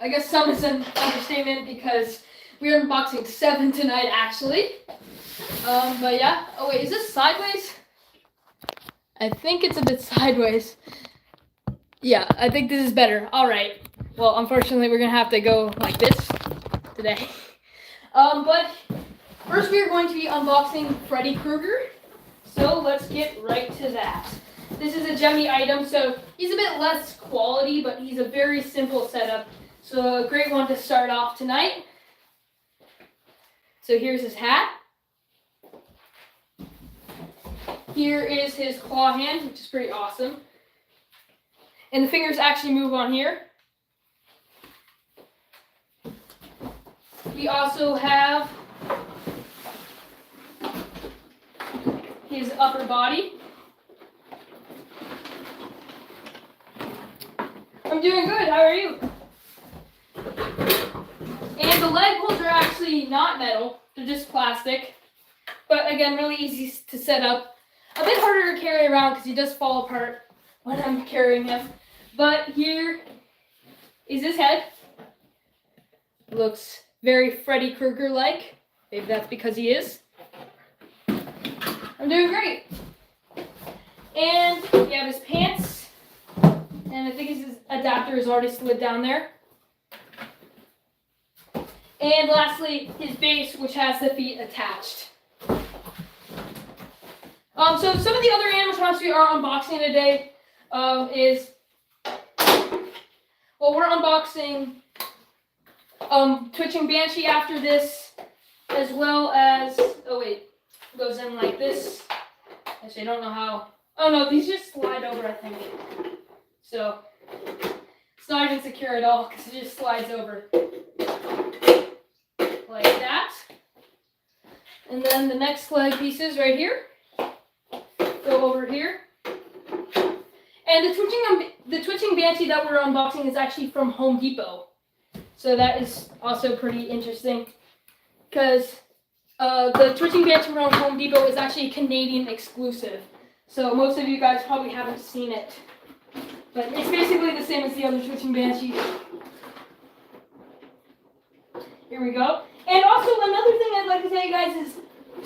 I guess some is an understatement because we are unboxing 7 tonight, actually. But yeah. Oh wait, is this sideways? I think it's a bit sideways. Yeah, I think this is better. All right. Well, unfortunately, we're gonna have to go like this today. But first we are going to be unboxing Freddy Krueger. So let's get right to that. This is a Gemini item, so he's a bit less quality, but he's a very simple setup. So a great one to start off tonight. So here's his hat. Here is his claw hand, which is pretty awesome. And the fingers actually move on here. We also have his upper body. I'm doing good, how are you? And the leg holes are actually not metal, they're just plastic. But again, really easy to set up. A bit harder to carry around because he does fall apart when I'm carrying him. But here is his head. Looks very Freddy Krueger-like. Maybe that's because he is. I'm doing great. And we have his pants. And I think his adapter is already slid down there. And lastly, his base, which has the feet attached. So some of the other animatronics we are unboxing today is, well, we're unboxing Twitching Banshee after this, as well as, oh wait, it goes in like this. Actually, I don't know how. Oh no, these just slide over, I think. So it's not even secure at all because it just slides over like that. And then the next leg pieces right here go over here. And the twitching Banshee that we're unboxing is actually from Home Depot. So that is also pretty interesting because the twitching Banshee from Home Depot is actually a Canadian exclusive. So most of you guys probably haven't seen it. But it's basically the same as the other twitching Banshee. Here we go. And also another thing I'd like to tell you guys is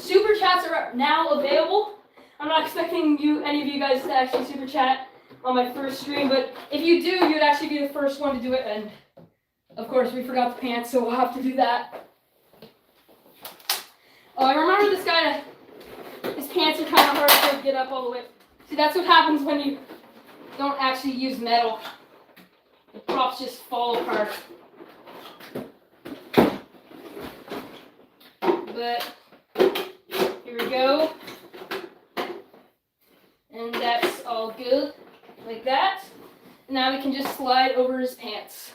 super chats are now available. I'm not expecting any of you guys to actually super chat on my first stream, but if you do, you'd actually be the first one to do it. And of course, we forgot the pants, so we'll have to do that. Oh, I remember this guy. His pants are kind of hard to get up all the way. See, that's what happens when you don't actually use metal. The props just fall apart. But here we go. And that's all good, like that. And now we can just slide over his pants.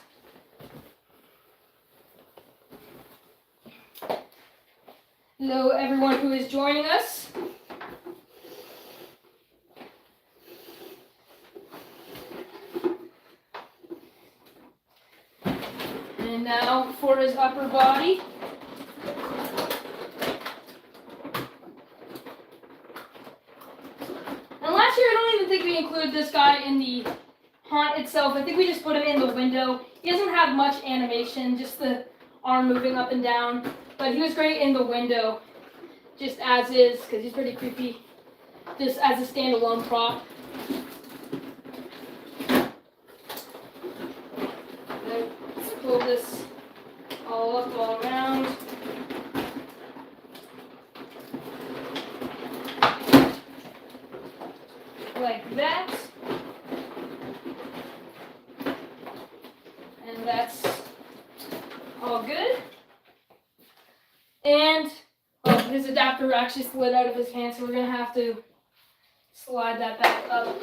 Hello, everyone who is joining us. And now for his upper body. And last year, I don't even think we included this guy in the haunt itself. I think we just put him in the window. He doesn't have much animation, just the arm moving up and down. But he was great in the window, just as is, because he's pretty creepy, just as a standalone prop. Let's pull this all up, all around. Like that. And that's all good. And his adapter actually slid out of his pants, so we're going to have to slide that back up.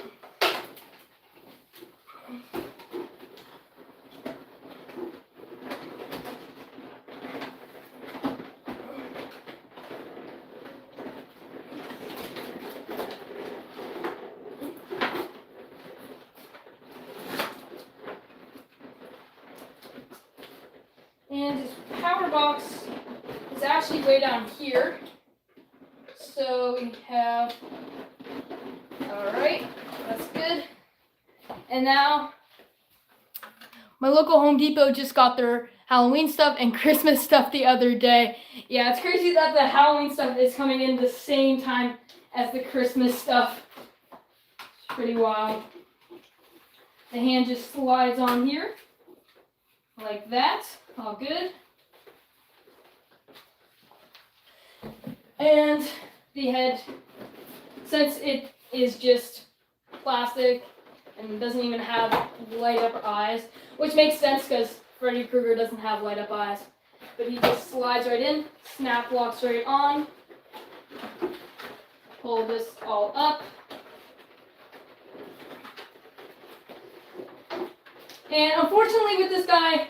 And his power box is actually way down here. So we have, all right, that's good. And now My local Home Depot just got their Halloween stuff and Christmas stuff the other day. Yeah, it's crazy that the Halloween stuff is coming in the same time as the Christmas stuff. It's pretty wild. The hand just slides on here like that. All good. And the head, since it is just plastic and doesn't even have light up eyes, which makes sense because Freddy Krueger doesn't have light up eyes, but he just slides right in, snap locks right on, pull this all up, and unfortunately with this guy,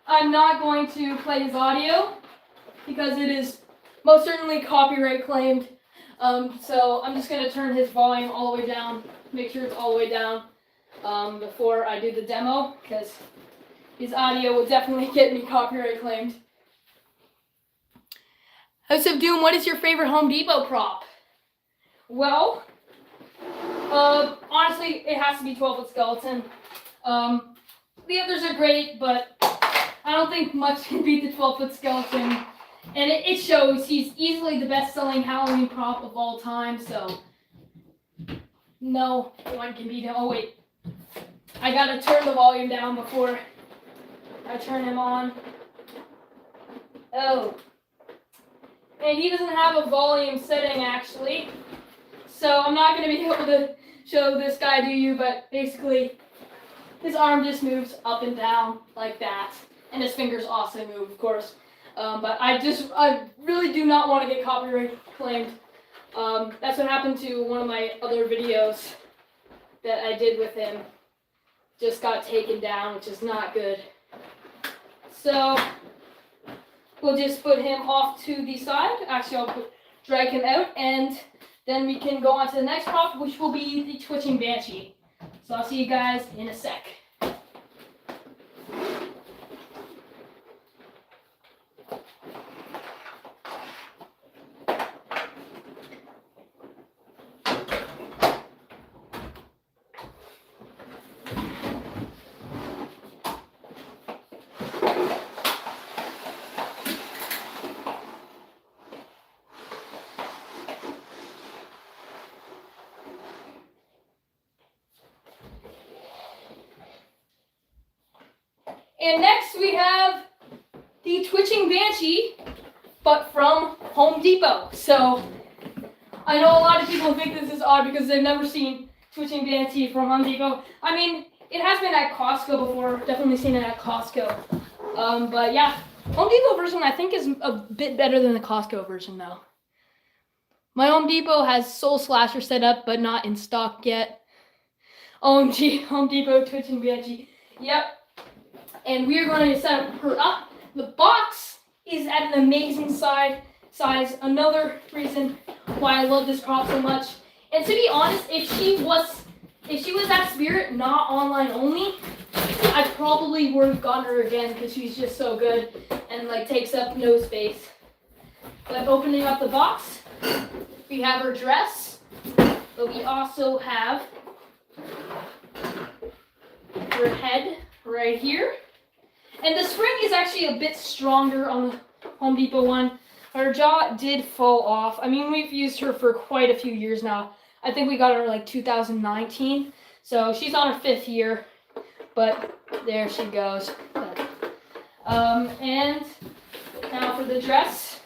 I'm not going to play his audio because it is most certainly copyright claimed. So I'm just going to turn his volume all the way down, make sure it's all the way down before I do the demo, because his audio will definitely get me copyright claimed. House of Doom, what is your favorite Home Depot prop? Well, honestly, it has to be 12-foot skeleton. The others are great, but I don't think much can beat the 12-foot skeleton. And it shows. He's easily the best-selling Halloween prop of all time, so no one can beat him. Oh, wait. I gotta turn the volume down before I turn him on. Oh. And he doesn't have a volume setting, actually. So I'm not going to be able to show this guy to you, but basically his arm just moves up and down like that. And his fingers also move, of course. But I really do not want to get copyright claimed. That's what happened to one of my other videos that I did with him. Just got taken down, which is not good. So we'll just put him off to the side. Actually, I'll drag him out, and then we can go on to the next prop, which will be the twitching Banshee. So I'll see you guys in a sec. And next we have the twitching Banshee, but from Home Depot. So I know a lot of people think this is odd because they've never seen twitching Banshee from Home Depot. I mean, it has been at Costco before, definitely seen it at Costco. But yeah, Home Depot version I think is a bit better than the Costco version though. My Home Depot has Soul Slasher set up, but not in stock yet. OMG, Home Depot twitching Banshee. Yep. And we're going to set her up. The box is at an amazing size. Another reason why I love this prop so much. And to be honest, if she was at Spirit, not online only, I probably would have gotten her again because she's just so good and like takes up no space. But opening up the box, we have her dress, but we also have her head right here. And the spring is actually a bit stronger on the Home Depot one. Her jaw did fall off. I mean, we've used her for quite a few years now. I think we got her like 2019. So she's on her 5th year. But there she goes. And now for the dress.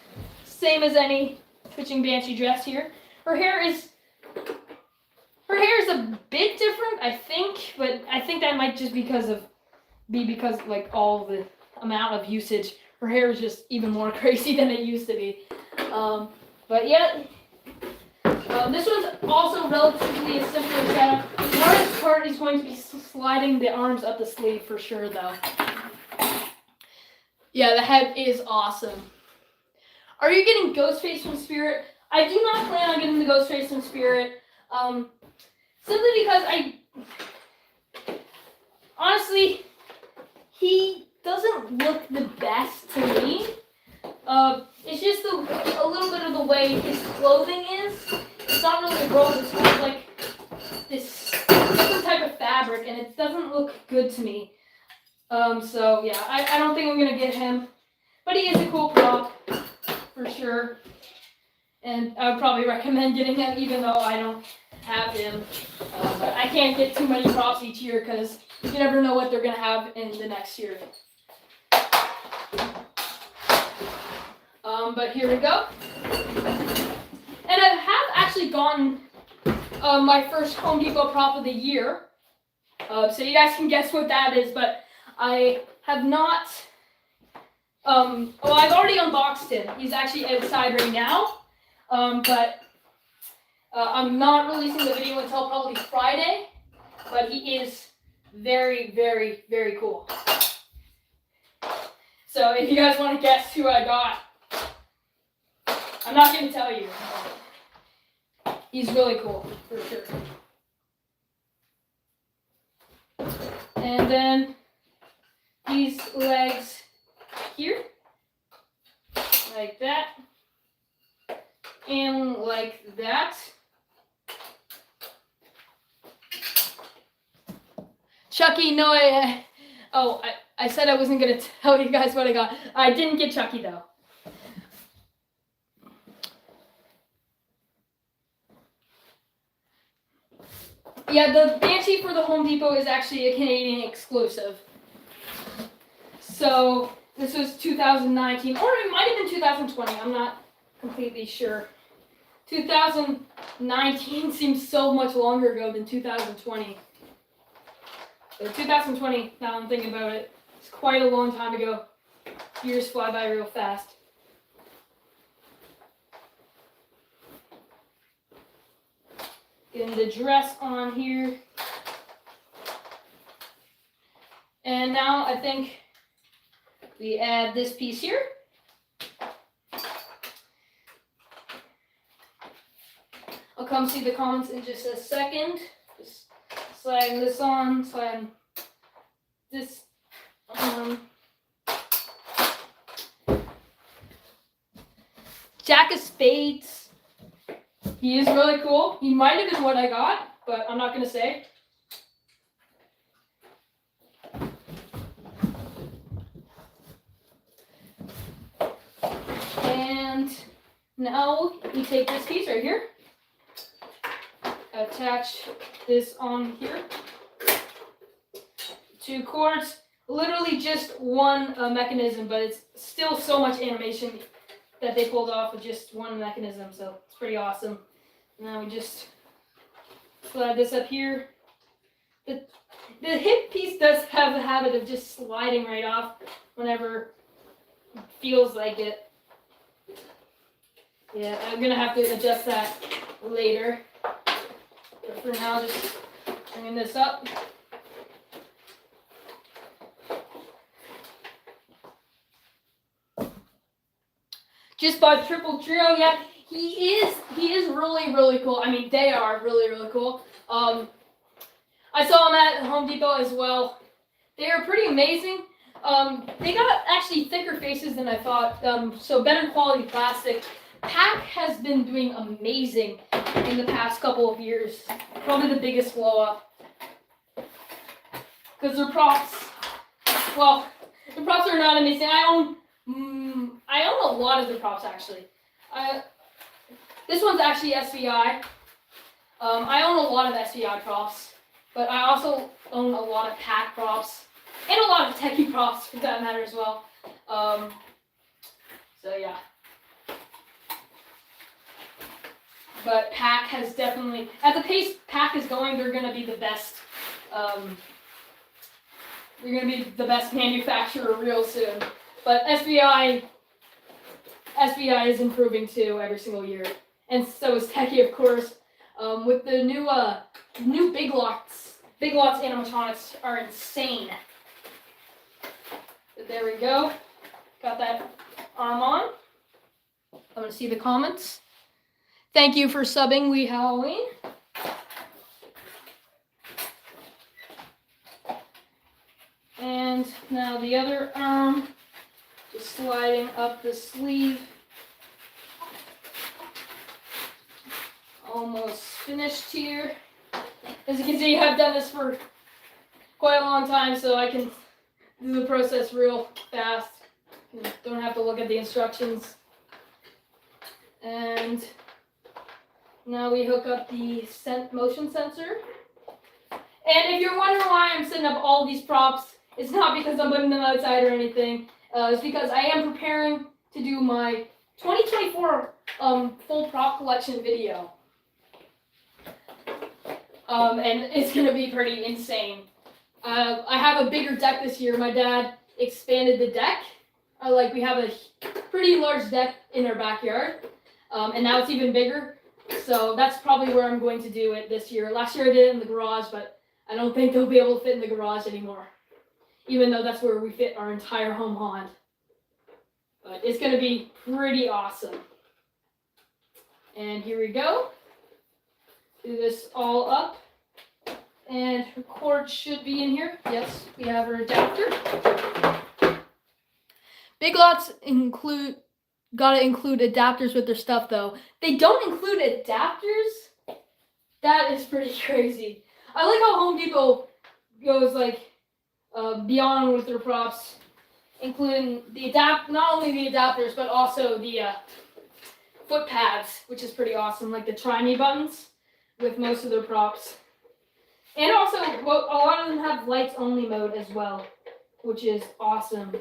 Same as any twitching Banshee dress here. Her hair is a bit different, I think. But I think that might just because like all the amount of usage. Her hair is just even more crazy than it used to be. But yeah, this one's also relatively a simpler setup. The hardest part is going to be sliding the arms up the sleeve for sure though. Yeah, the head is awesome. Are you getting Ghostface from Spirit? I do not plan on getting the Ghostface from Spirit. Simply because honestly, he doesn't look the best to me. It's just a little bit of the way his clothing is. It's not really a robe, it's kind of like this different type of fabric, and it doesn't look good to me. So yeah, I don't think I'm gonna get him, but he is a cool prop for sure, and I would probably recommend getting him even though I don't have him. But I can't get too many props each year because you never know what they're gonna have in the next year. But here we go. And I have actually gotten my first Home Depot prop of the year. So you guys can guess what that is, but I have not, well, I've already unboxed him. He's actually outside right now, but I'm not releasing the video until probably Friday, but he is very, very, very cool. So if you guys want to guess who I got, I'm not going to tell you. He's really cool, for sure. And then these legs here, like that, and like that. Chucky, no, I said I wasn't going to tell you guys what I got. I didn't get Chucky, though. Yeah, the Banshee for the Home Depot is actually a Canadian exclusive. So this was 2019, or it might have been 2020. I'm not completely sure. 2019 seems so much longer ago than 2020. So 2020, now I'm thinking about it, it's quite a long time ago. Years fly by real fast. Getting the dress on here. And now I think we add this piece here. I'll come see the comments in just a second. Just sliding this on, sliding this on. Jack of Spades. He is really cool. He might have been what I got, but I'm not going to say. And now we take this piece right here, attach this on here. 2 cords, literally just one mechanism, but it's still so much animation that they pulled off with just one mechanism, so it's pretty awesome. Now we just slide this up here. The hip piece does have the habit of just sliding right off whenever it feels like it. Yeah, I'm gonna have to adjust that later. But for now, just bringing this up. Just bought Triple Trio. Yeah, he is really, really cool. I mean, they are really, really cool. I saw them at Home Depot as well. They are pretty amazing. They got actually thicker faces than I thought, so better quality plastic. Pack has been doing amazing in the past couple of years. Probably the biggest blow up. Because their props, well, the props are not amazing. I own a lot of the props actually. This one's actually SVI. I own a lot of SVI props, but I also own a lot of Pack props and a lot of Techie props for that matter as well. So yeah. But Pack has definitely, at the pace Pack is going, they're going to be the best. They're going to be the best manufacturer real soon. But SVI is improving too every single year, and so is Techie, of course. With the new Big Lots animatronics are insane. But there we go. Got that arm on. I'm gonna see the comments. Thank you for subbing, Wee Halloween. And now the other arm. Just sliding up the sleeve. Almost finished here. As you can see, I've done this for quite a long time, so I can do the process real fast. You don't have to look at the instructions. And now we hook up the motion sensor. And if you're wondering why I'm setting up all these props, it's not because I'm putting them outside or anything. It's because I am preparing to do my 2024 full prop collection video. And it's going to be pretty insane. I have a bigger deck this year. My dad expanded the deck. We have a pretty large deck in our backyard. And now it's even bigger. So that's probably where I'm going to do it this year. Last year I did it in the garage, but I don't think they'll be able to fit in the garage anymore. Even though that's where we fit our entire home haunt. But it's going to be pretty awesome. And here we go. Do this all up. And her cord should be in here. Yes, we have her adapter. Big Lots gotta include adapters with their stuff though. They don't include adapters? That is pretty crazy. I like how Home Depot goes beyond with their props, including not only the adapters but also the foot pads, which is pretty awesome, like the Try Me buttons with most of their props. And also, a lot of them have lights only mode as well, which is awesome.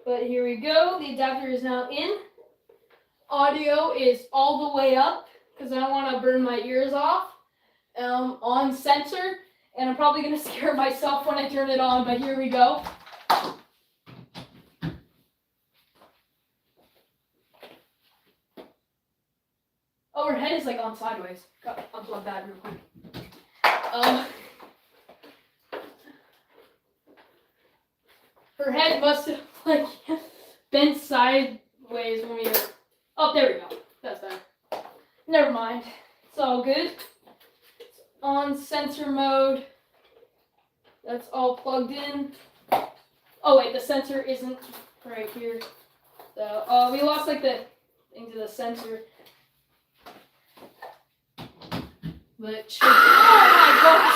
But here we go, the adapter is now in. Audio is all the way up because I don't want to burn my ears off. On sensor, and I'm probably going to scare myself when I turn it on, but here we go. Oh, her head is on sideways. Gotta unplug that real quick. Her head must have bent sideways when we. Oh, there we go. That's better. Never mind. It's all good. It's on sensor mode. That's all plugged in. Oh wait, the sensor isn't right here. So, we lost the thing to the sensor. But it should. Oh my gosh!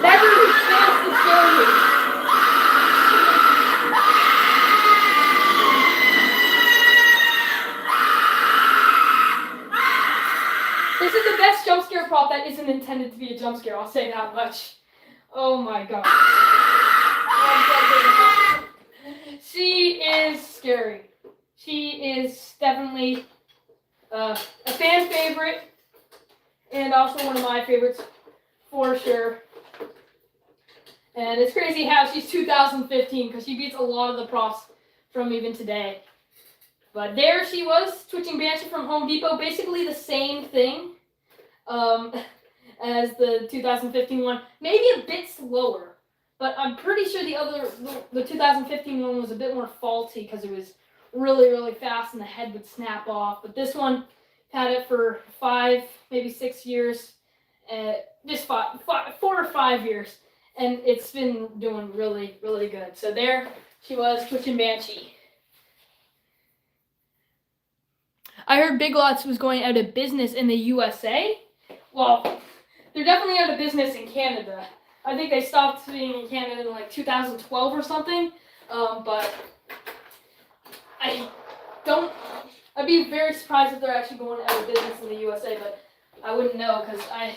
That really fails to scare me. This is the best jump scare prop that isn't intended to be a jump scare, I'll say that much. Oh my god. She is scary. She is definitely a fan favorite and also one of my favorites for sure. And it's crazy how she's 2015 because she beats a lot of the props from even today. But there she was, twitching Banshee from Home Depot, basically the same thing as the 2015 one, maybe a bit slower, but I'm pretty sure the 2015 one was a bit more faulty because it was really, really fast and the head would snap off. But this one had it for 5, maybe 6 years, just 4 or 5 years, and it's been doing really, really good. So there she was, twitching Banshee. I heard Big Lots was going out of business in the USA. Well, they're definitely out of business in Canada. I think they stopped being in Canada in 2012 or something. But I'd be very surprised if they're actually going out of business in the USA, but I wouldn't know because I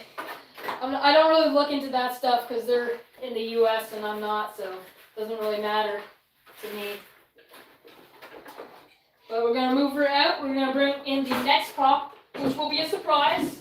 don't really look into that stuff because they're in the US and I'm not, so it doesn't really matter to me. But we're going to move her out. We're going to bring in the next prop, which will be a surprise.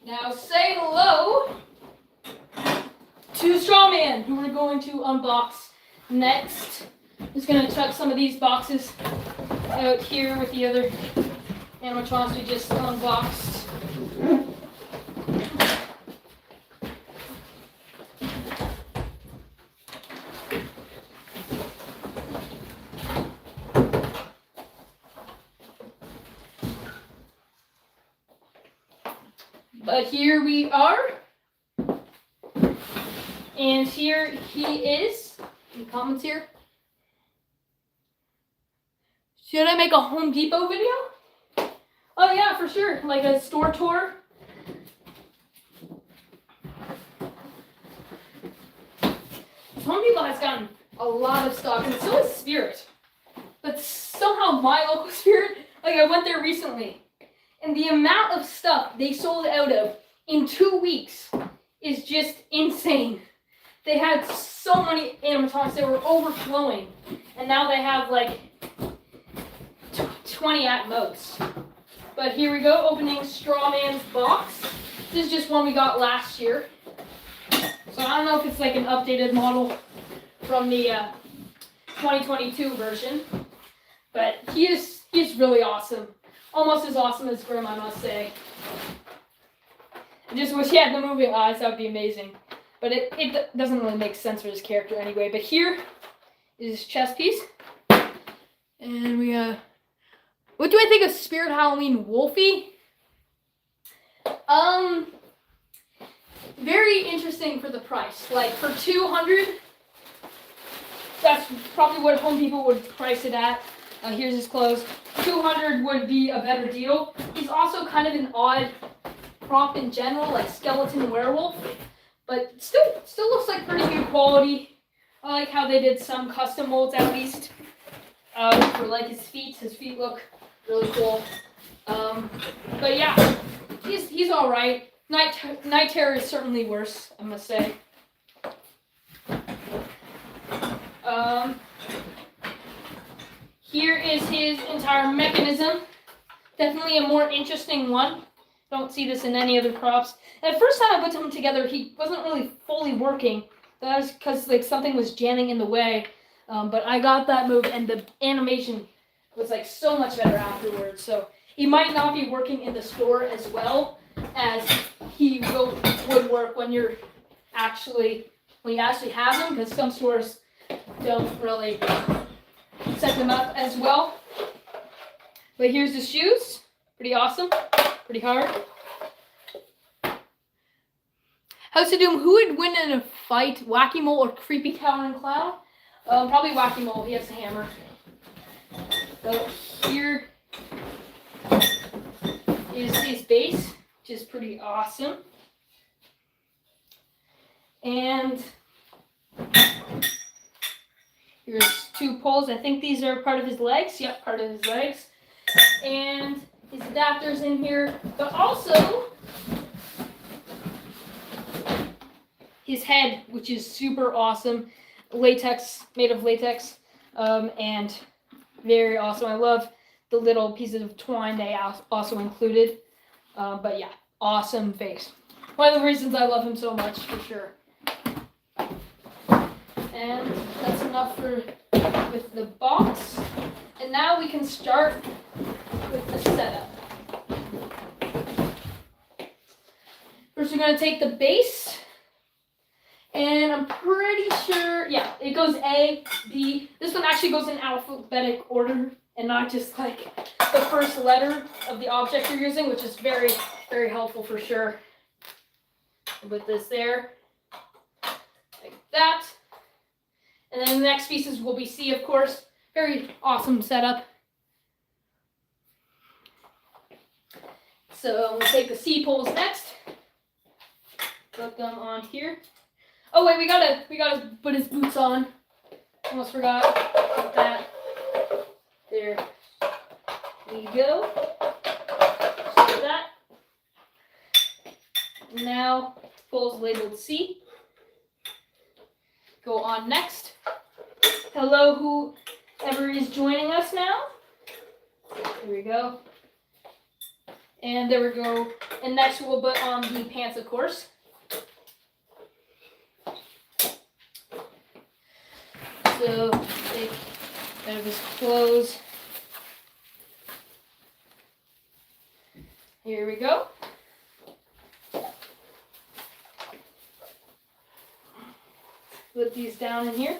Now say hello to Strawman, who we're going to unbox next. Just gonna chuck some of these boxes out here with the other animatronics we just unboxed. But here we are. And here he is. Any comments here? Should I make a Home Depot video? Oh yeah, for sure. Like a store tour. Home Depot has gotten a lot of stock, and so is Spirit. But somehow my local Spirit, like I went there recently, and the amount of stuff they sold out of in 2 weeks is just insane. They had so many animatronics that were overflowing, and now they have like 20 at most. But here we go, opening Strawman's box. This is just one we got last year. So I don't know if it's like an updated model from the 2022 version, but he is really awesome. Almost as awesome as Grim, I must say. I just wish he had the moving eyes, that would be amazing. But it doesn't really make sense for his character anyway. But here is his chest piece. And we what do I think of Spirit Halloween Wolfie? Very interesting for the price. Like for $200, that's probably what Home Depot would price it at. Here's his clothes. $200 would be a better deal. He's also kind of an odd prop in general, like skeleton werewolf, but still looks like pretty good quality. I like how they did some custom molds at least for like his feet. His feet look really cool. But yeah, he's all right. Night Terror is certainly worse, I must say. Here is his entire mechanism. Definitely a more interesting one. Don't see this in any other props. And the first time I put him together, he wasn't really fully working. That was because like something was jamming in the way. But I got that move, and the animation was like so much better afterwards. So he might not be working in the store as well as he would work when you actually have him, because some stores don't really set them up as well. But here's the shoes. Pretty awesome. Pretty hard. House of Doom, who would win in a fight? Whack-A-Mole or Creepy Towering Clown? Probably Whack-A-Mole. He has a hammer. So here is his base, which is pretty awesome. And here's two poles. I think these are part of his legs. Yep, part of his legs. And his adapters in here, but also his head, which is super awesome. Latex, made of latex, and very awesome. I love the little pieces of twine they also included. But yeah, awesome face. One of the reasons I love him so much, for sure. And that's enough with the box. And now we can start with the setup. First, we're going to take the base. And I'm pretty sure, yeah, it goes A, B. This one actually goes in alphabetic order and not just like the first letter of the object you're using, which is very, very helpful for sure. Put this there, like that. And then the next pieces will be C, of course. Very awesome setup. So we'll take the C poles next. Put them on here. Oh wait, we gotta put his boots on. Almost forgot about that. There we go. Just like that. Now poles labeled C. Go on next. Hello, whoever is joining us now. Here we go. And there we go. And next we'll put on the pants, of course. So take out of his clothes. Here we go. Put these down in here.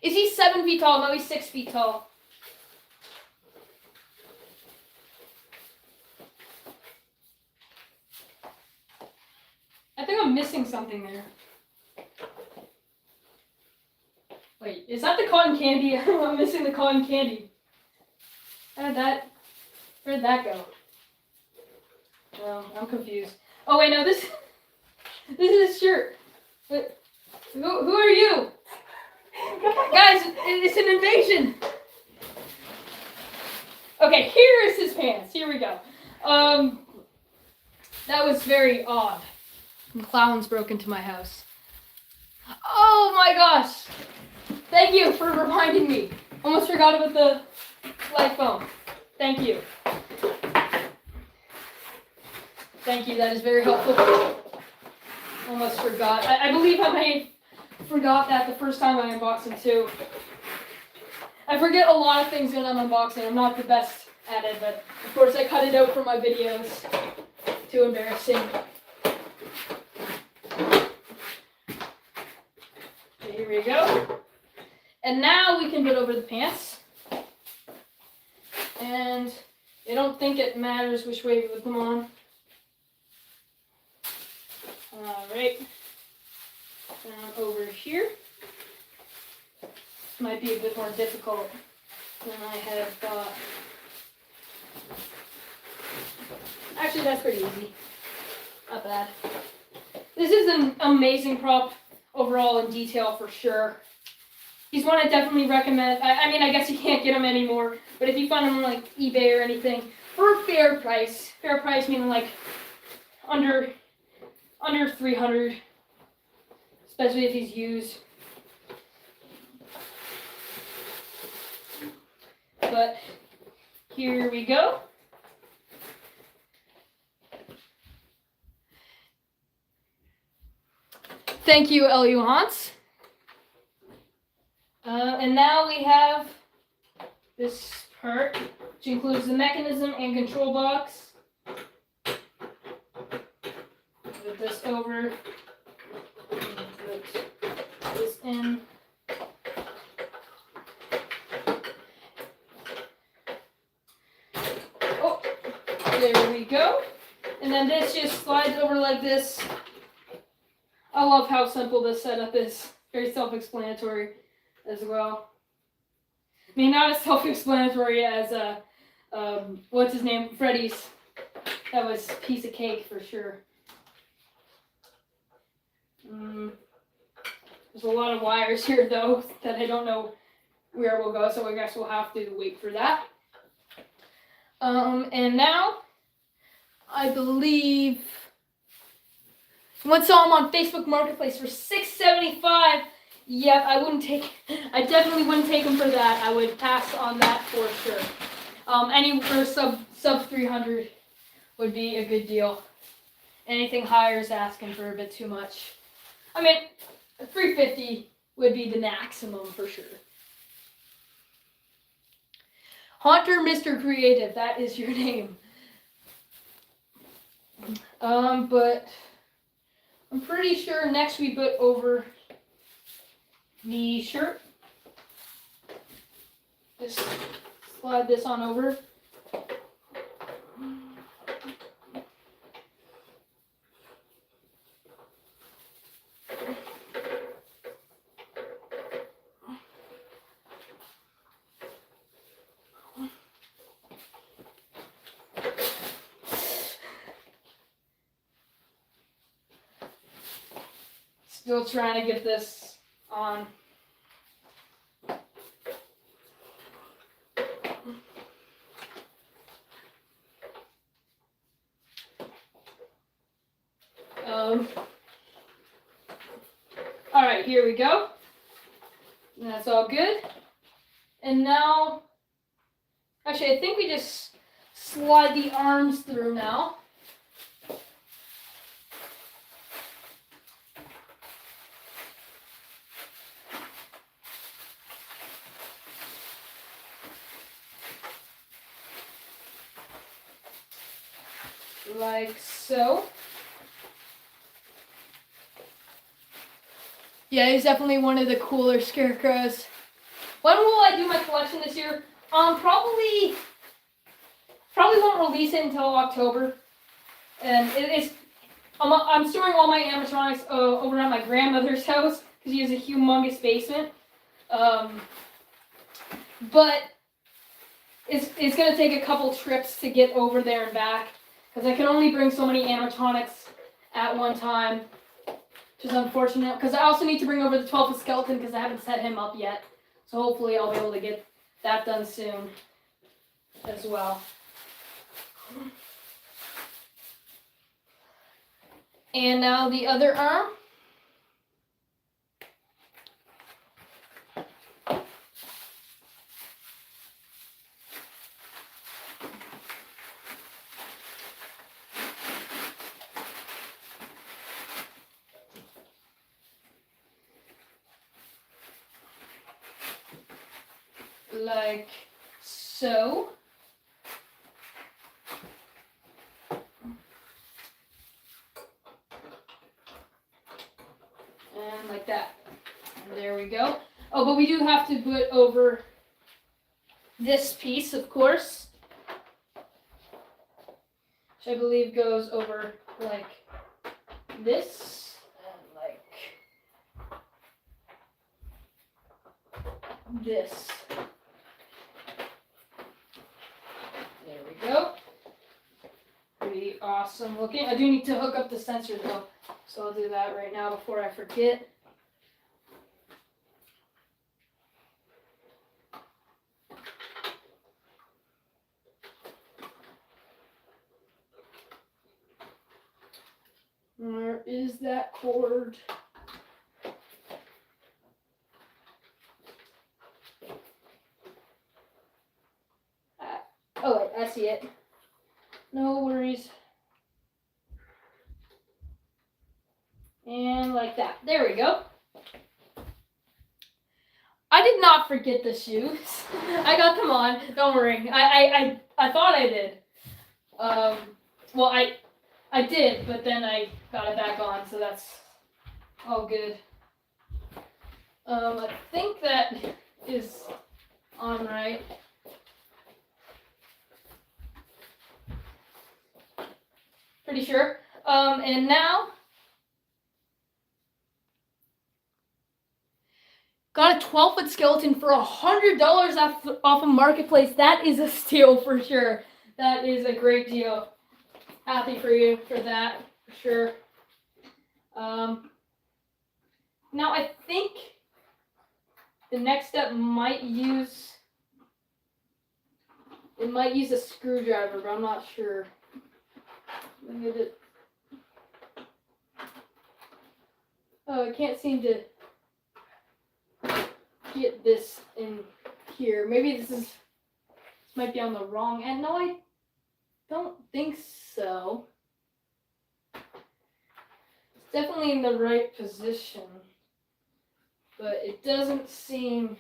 Is he 7 feet tall? No, he's 6 feet tall. I think I'm missing something there. Wait, is that the cotton candy? I'm missing the cotton candy. Where'd that go? Oh, I'm confused. Oh wait, no, this is his shirt. But who are you? Guys, it's an invasion. Okay, here is his pants. Here we go. That was very odd. Some clowns broke into my house. Oh my gosh. Thank you for reminding me. Almost forgot about the light phone. Thank you. Thank you, that is very helpful. Almost forgot. I believe I may have forgot that the first time I unboxed them too. I forget a lot of things when I'm unboxing. I'm not the best at it, but of course I cut it out from my videos. Too embarrassing. Okay, here we go. And now we can put over the pants. And I don't think it matters which way we put them on. Alright. Down over here. This might be a bit more difficult than I had thought. Actually, that's pretty easy. Not bad. This is an amazing prop overall in detail for sure. He's one I definitely recommend. I mean, I guess you can't get them anymore, but if you find them on like eBay or anything, for a fair price meaning like under 300, especially if he's used. But here we go. Thank you, L.U. Hans. And now we have this part, which includes the mechanism and control box. Put this over. Put this in. Oh, there we go. And then this just slides over like this. I love how simple this setup is. Very self-explanatory as well. I mean, not as self-explanatory as what's his name, Freddy's. That was a piece of cake for sure. There's a lot of wires here though that I don't know where we'll go, so I guess we'll have to wait for that. And now I believe one saw him on Facebook Marketplace for $6.75. Yep, I definitely wouldn't take him for that. I would pass on that for sure. Any for sub 300 would be a good deal. Anything higher is asking for a bit too much. I mean, 350 would be the maximum for sure. Haunter Mr. Creative, that is your name. But I'm pretty sure next we put over the shirt. Just slide this on over. Still trying to get this on. All right, here we go. And that's all good. And now, actually, I think we just slide the arms through now. Like so. Yeah, he's definitely one of the cooler scarecrows. When will I do my collection this year? Probably won't release it until October. And I'm storing all my animatronics over at my grandmother's house because she has a humongous basement. But it's gonna take a couple trips to get over there and back because I can only bring so many animatronics at one time, which is unfortunate. Because I also need to bring over the 12th skeleton because I haven't set him up yet. So hopefully I'll be able to get that done soon as well. And now the other arm. Like so. And like that. And there we go. Oh, but we do have to put over this piece, of course, which I believe goes over like this and like this. There we go. Pretty awesome looking. I do need to hook up the sensor though, so I'll do that right now before I forget. Where is that cord? Oh wait, I see it. No worries. And like that. There we go. I did not forget the shoes. I got them on. Don't worry. I thought I did. Well, I did, but then I got it back on, so that's all good. I think that is on right. Pretty sure. And now got a 12-foot skeleton for $100 off of Marketplace. That is a steal for sure. That is a great deal. Happy for you for that, for sure. Now I think the next step might use a screwdriver, but I'm not sure. Let me get it. Oh, I can't seem to get this in here. Maybe this might be on the wrong end. No, I don't think so. It's definitely in the right position, but it doesn't seem.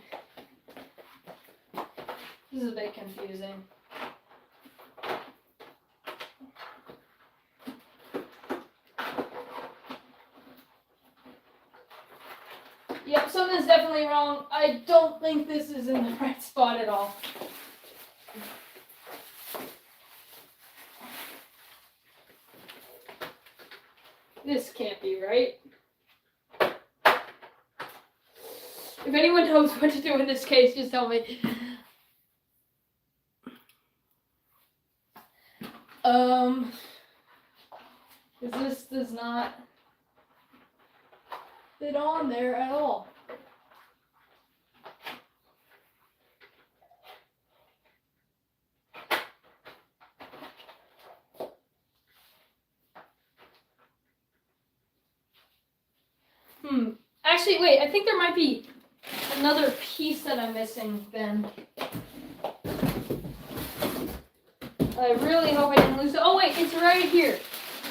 This is a bit confusing. Yep, something's definitely wrong. I don't think this is in the right spot at all. This can't be right. If anyone knows what to do in this case, just tell me. This does not fit on there at all. Actually, wait, I think there might be another piece that I'm missing then. I really hope I didn't lose it. Oh wait, it's right here.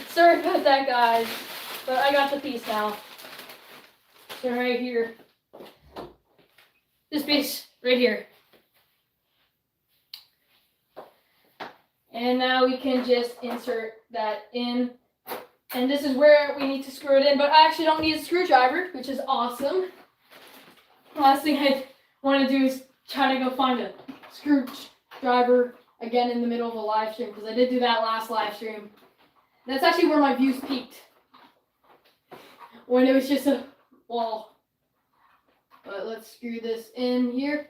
Sorry about that, guys. But I got the piece now. So right here. This piece right here. And now we can just insert that in. And this is where we need to screw it in, but I actually don't need a screwdriver, which is awesome. Last thing I want to do is try to go find a screwdriver again in the middle of a live stream, because I did do that last live stream. That's actually where my views peaked, when it was just a wall. But let's screw this in here.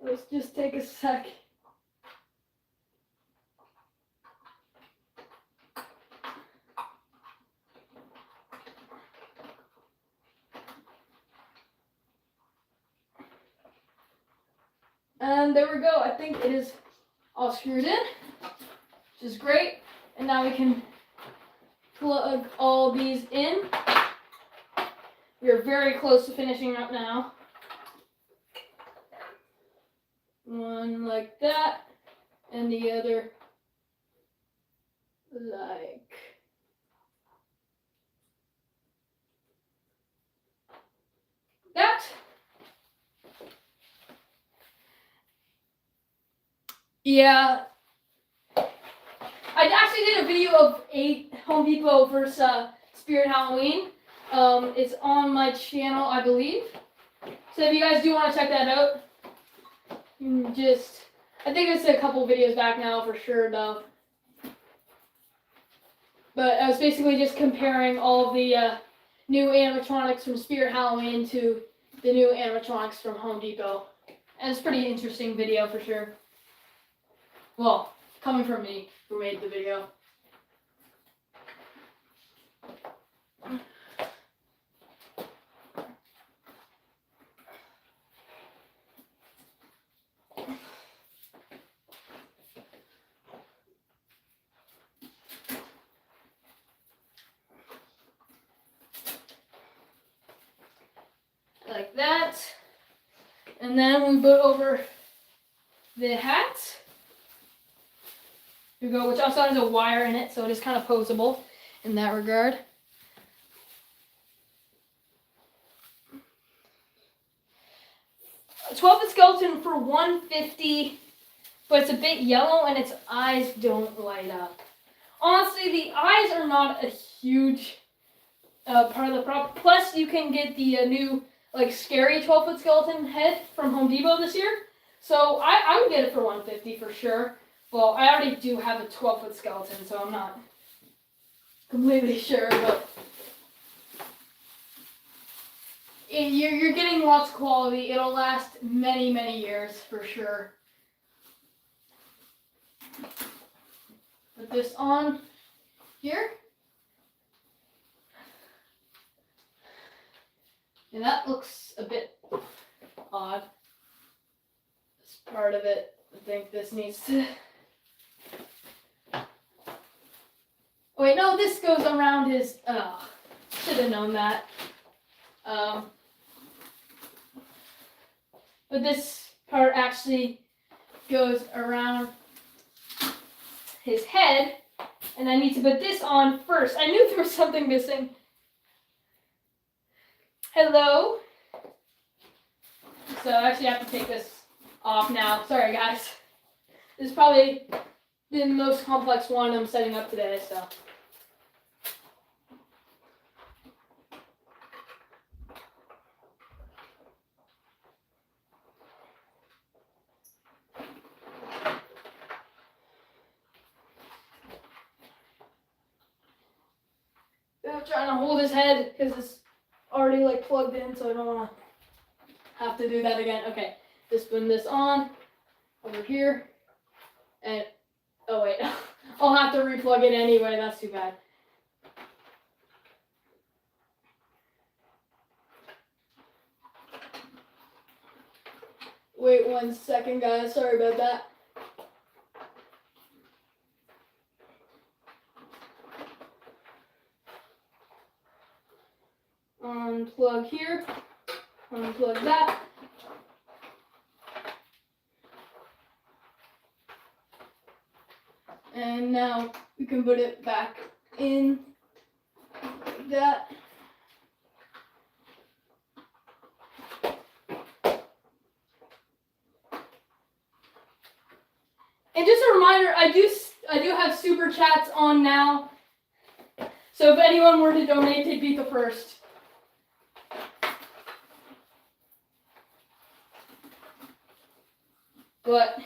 Let's just take a sec. And there we go. I think it is all screwed in, which is great. And now we can plug all these in. We are very close to finishing up now. One like that, and the other like that. Yeah, I actually did a video of Home Depot versus Spirit Halloween. It's on my channel, I believe. So if you guys do want to check that out, I think it's a couple videos back now for sure though. But I was basically just comparing all of the new animatronics from Spirit Halloween to the new animatronics from Home Depot. And it's a pretty interesting video for sure. Well, coming from me, who made the video. Like that. And then we put over the hat. Here we go, which also has a wire in it, so it is kind of posable in that regard. A 12-foot skeleton for $150, but it's a bit yellow and its eyes don't light up. Honestly, the eyes are not a huge part of the prop. Plus, you can get the new scary 12-foot skeleton head from Home Depot this year. So I would get it for $150 for sure. Well, I already do have a 12-foot skeleton, so I'm not completely sure, but you're getting lots of quality. It'll last many, many years for sure. Put this on here. And that looks a bit odd. This part of it, I think this needs to... Wait, no, this goes around his... should have known that. But this part actually goes around his head. And I need to put this on first. I knew there was something missing. Hello? So I actually have to take this off now. Sorry, guys. This is probably the most complex one I'm setting up today, so. I'm trying to hold his head because it's already plugged in, so I don't want to have to do that again. Okay, just putting this on over here, and oh wait, I'll have to replug it anyway. That's too bad. Wait 1 second, guys. Sorry about that. Unplug here. Unplug that. And now we can put it back in like that. And just a reminder, I do have super chats on now. So if anyone were to donate, they'd be the first. But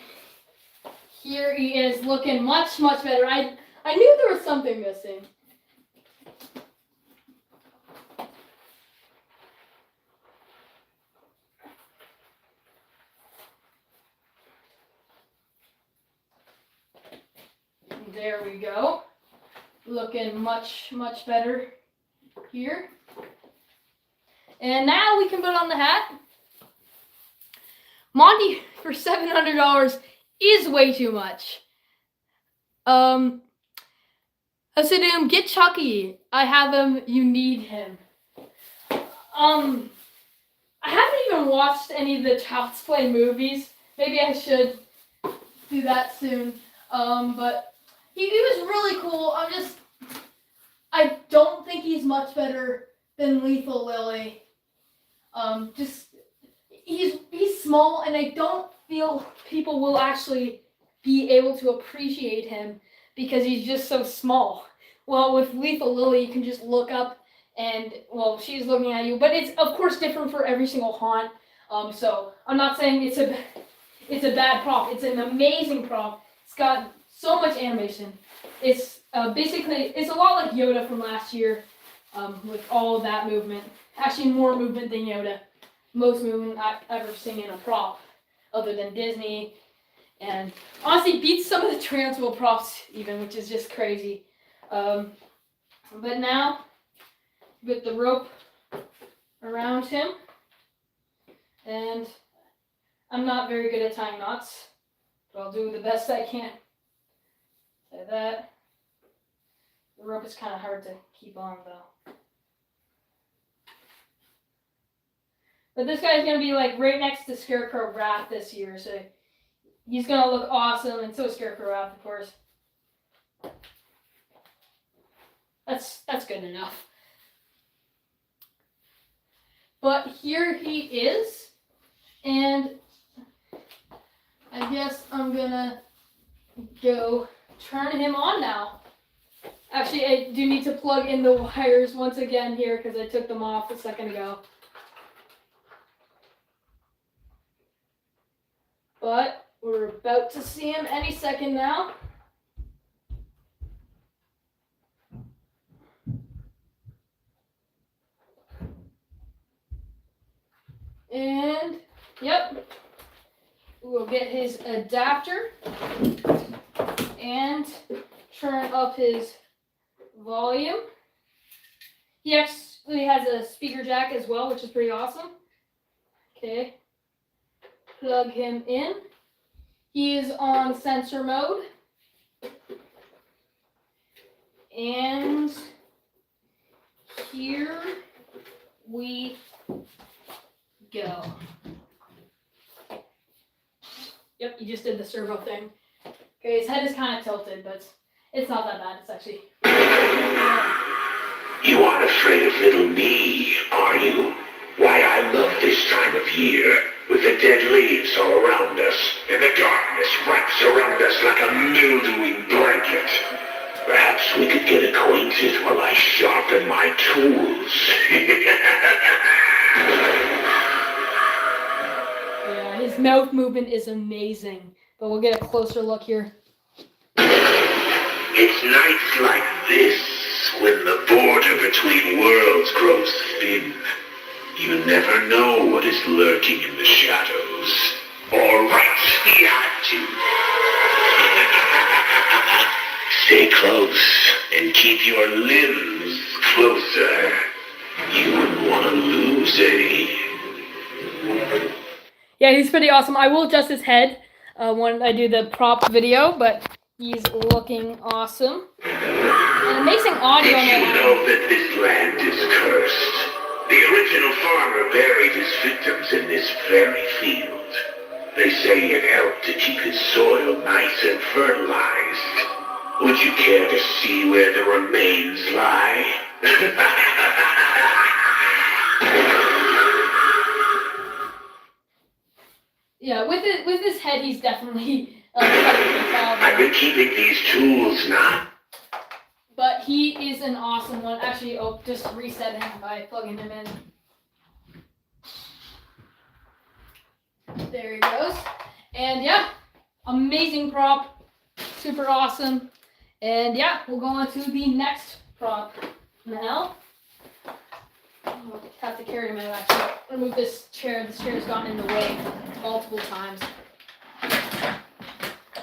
here he is looking much, much better. I knew there was something missing. There we go. Looking much, much better here. And now we can put on the hat. Monty, for $700 is way too much. I said to him, get Chucky. I have him, you need him. I haven't even watched any of the Child's Play movies. Maybe I should do that soon. But he was really cool. I don't think he's much better than Lethal Lily. He's small, and I don't feel people will actually be able to appreciate him because he's just so small. Well, with Lethal Lily, you can just look up and, well, she's looking at you. But it's, of course, different for every single haunt. So I'm not saying it's a bad prop. It's an amazing prop. It's got so much animation. It's basically, it's a lot like Yoda from last year with all of that movement. Actually, more movement than Yoda. Most movement I've ever seen in a prop, other than Disney. And honestly, beats some of the Transworld props even, which is just crazy. But now, with the rope around him, and I'm not very good at tying knots, but I'll do the best I can. Like that. The rope is kind of hard to keep on, though. But this guy's going to be like right next to Scarecrow Wrath this year, so he's going to look awesome, and so is Scarecrow Wrath, of course. That's good enough. But here he is, and I guess I'm going to go turn him on now. Actually, I do need to plug in the wires once again here because I took them off a second ago. But we're about to see him any second now. And, yep, we'll get his adapter and turn up his volume. He actually has a speaker jack as well, which is pretty awesome. Okay, plug him in. He is on sensor mode. And here we go. Yep, you just did the servo thing. Okay, his head is kind of tilted, but it's not that bad. It's actually... You aren't afraid of little me, are you? Why, I love this time of year, with the dead leaves all around us, and the darkness wraps around us like a mildewing blanket. Perhaps we could get acquainted while I sharpen my tools. Yeah, his mouth movement is amazing, but we'll get a closer look here. It's nights like this, when the border between worlds grows thin. You never know what is lurking in the shadows, or right behind you. Stay close, and keep your limbs closer. You wouldn't want to lose any. Yeah, he's pretty awesome. I will adjust his head when I do the prop video, but he's looking awesome. And amazing audio. Did you know that this land is cursed? The farmer buried his victims in this very field. They say it helped to keep his soil nice and fertilized. Would you care to see where the remains lie? Yeah, with his head, he's definitely tall. I've been keeping these tools now. But he is an awesome one. Actually, I'll just reset him by plugging him in. There he goes. And yeah, amazing prop. Super awesome. And yeah, we'll go on to the next prop now. I'll have to carry him out actually. Remove this chair. This chair's gotten in the way multiple times.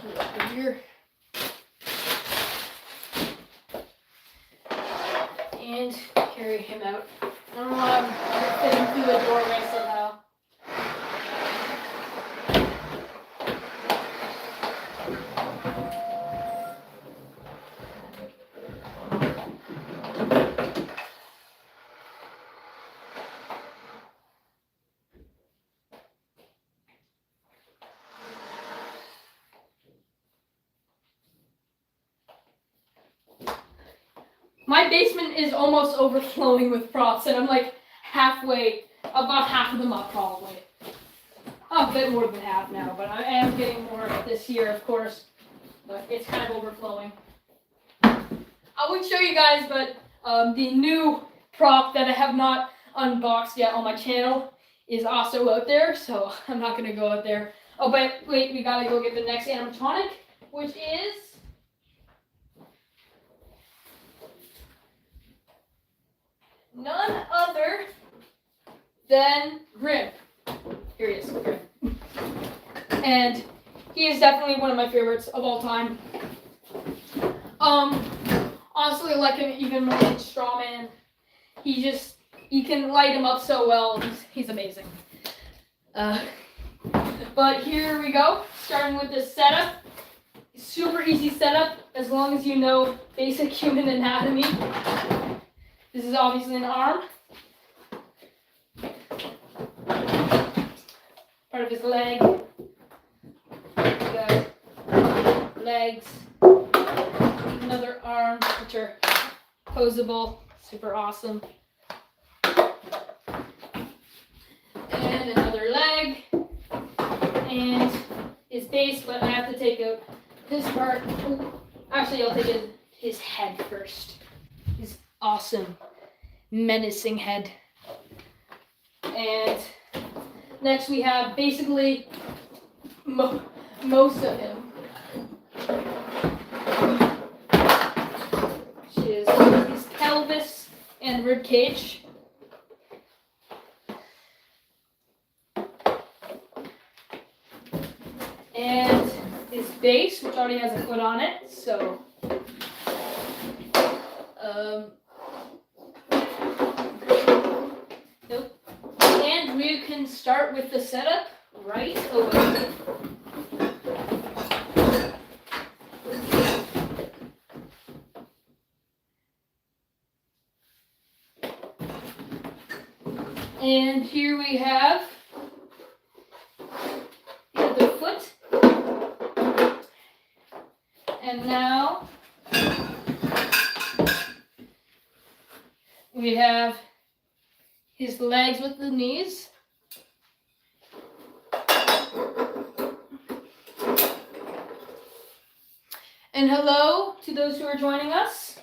Over here. And carry him out. I don't know how I'm fitting through the doorway somehow. My basement is almost overflowing with props, and I'm like halfway, about half of them up probably. A bit more than half now, but I am getting more this year, of course. But it's kind of overflowing. I would show you guys, but the new prop that I have not unboxed yet on my channel is also out there, so I'm not going to go out there. Oh, but wait, we got to go get the next animatronic, which is... none other than Grim. Here he is, Grim. And he is definitely one of my favorites of all time. Honestly, I like him even more than Strawman. You can light him up so well. He's amazing. But here we go, starting with this setup. Super easy setup, as long as you know basic human anatomy. This is obviously an arm. Part of his leg. Got legs. Another arm, which are posable. Super awesome. And another leg. And his base, but I have to take out this part. Actually, I'll take his head first. His awesome, menacing head. And next we have basically most of him, which is his pelvis and rib cage. And his base, which already has a foot on it, so nope. And we can start with the setup right away. And here we have the other foot. And now we have his legs with the knees. And hello to those who are joining us.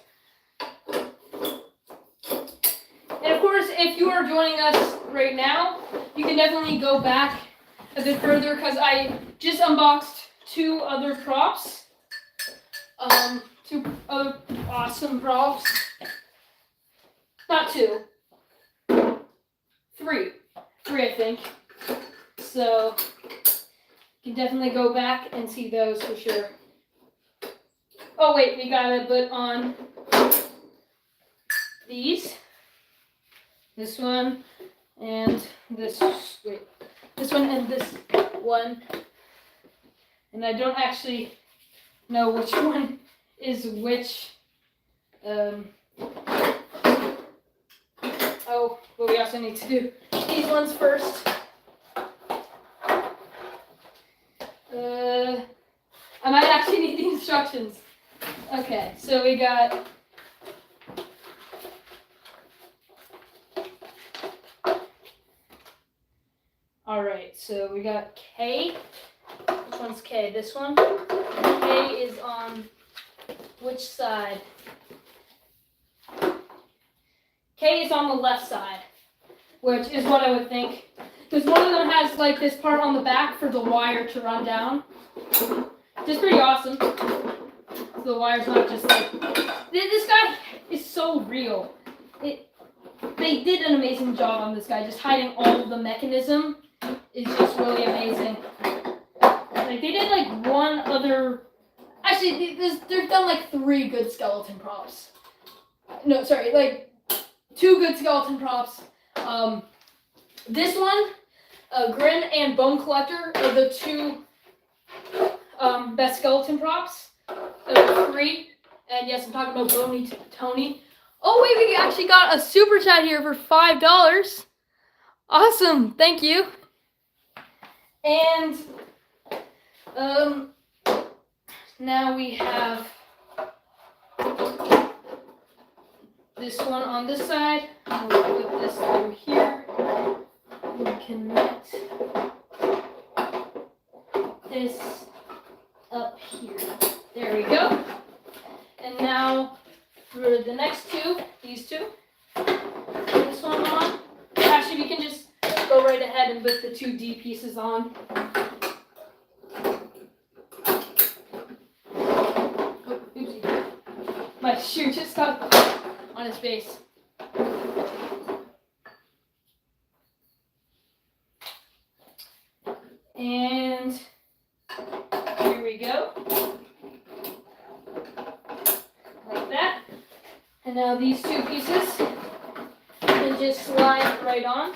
And of course, if you are joining us right now, you can definitely go back a bit further because I just unboxed two other props. Two other awesome props. Not two. Three, I think. So you can definitely go back and see those for sure. Oh wait, we gotta put on these. This one and this. Wait, this one and this one. And I don't actually know which one is which. Oh, but we also need to do these ones first. I might actually need the instructions. Okay, so we got alright, so we got K. Which one's K? This one? K is on which side? K is on the left side, which is what I would think. Because one of them has like this part on the back for the wire to run down. Which is pretty awesome. So the wire's not just like... This guy is so real. They did an amazing job on this guy. Just hiding all of the mechanism is just really amazing. Like they did like one other... Actually, they've done like 3 good skeleton props. No, sorry, like 2 good skeleton props. This one, Grin and Bone Collector are the 2 best skeleton props. There were 3. And yes, I'm talking about Bony Tony. Oh wait, we actually got a super chat here for $5. Awesome, thank you. And now we have this one on this side. We'll put this through here. We connect this up here. There we go. And now for the next 2, these 2, put this one on. Actually, we can just go right ahead and put the 2 D pieces on. Oh, oopsie. My shoe just got on his face. And here we go. Like that. And now these 2 pieces can just slide right on.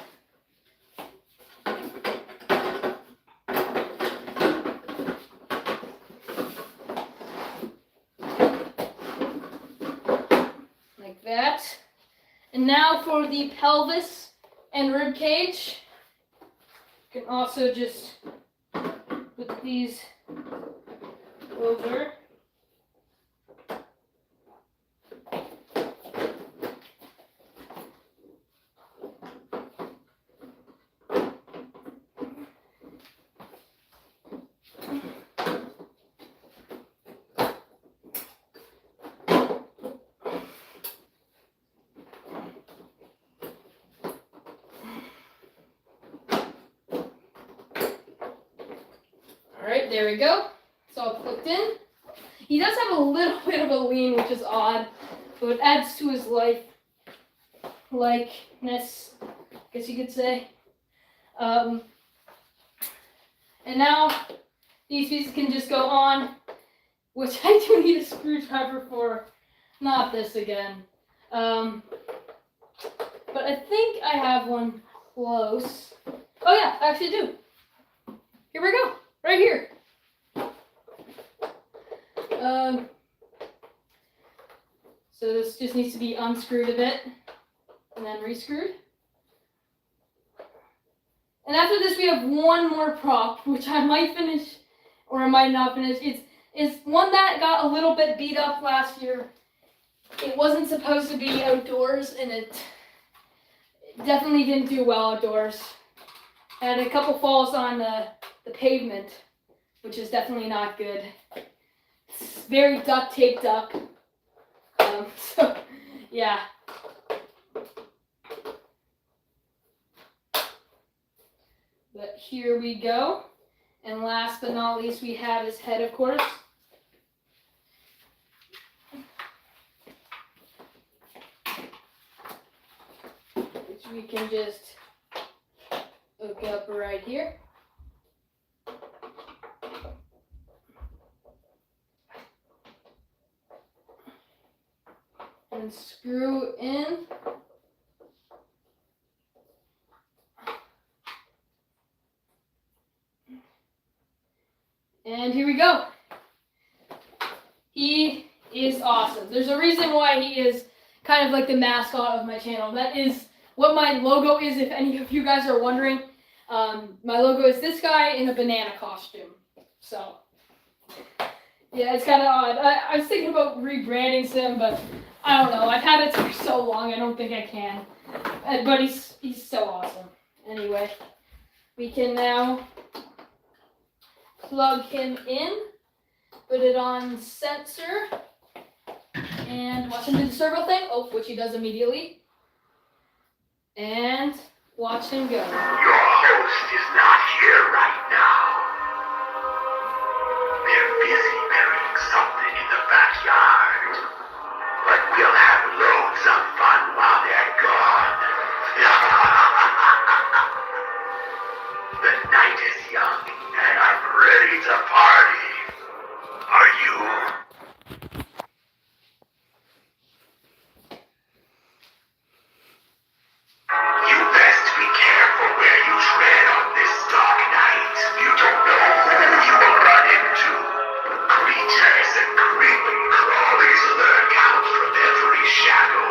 Like that. And now for the pelvis and rib cage. You can also just put these over. Alright, there we go. It's all clicked in. He does have a little bit of a lean, which is odd, but it adds to his likeness, I guess you could say. And now these pieces can just go on, which I do need a screwdriver for. Not this again. But I think I have one close. Oh yeah, I actually do. Here we go. Right here. So this just needs to be unscrewed a bit and then rescrewed. And after this, we have one more prop, which I might finish or I might not finish. It's one that got a little bit beat up last year. It wasn't supposed to be outdoors, and it definitely didn't do well outdoors. Had a couple falls on the pavement, which is definitely not good. It's very duct taped up. So, yeah. But here we go. And last but not least, we have his head, of course. Which we can just hook up right here. And screw in. And here we go. He is awesome. There's a reason why he is kind of like the mascot of my channel. That is what my logo is, if any of you guys are wondering. My logo is this guy in a banana costume. So, yeah, it's kind of odd. I was thinking about rebranding Sim, but I don't know. I've had it for so long, I don't think I can. But he's so awesome. Anyway, we can now plug him in, put it on sensor, and watch him do the servo thing. Oh, which he does immediately. And watch him go. Your host is not here right now. They're busy burying something in the backyard. But we'll have loads of fun while they're gone. The night is young, and I'm ready to party. Are you? You best be careful where you tread on this dark night. You don't know who you will run into. Creatures and creeping crawlies lurk out from every shadow.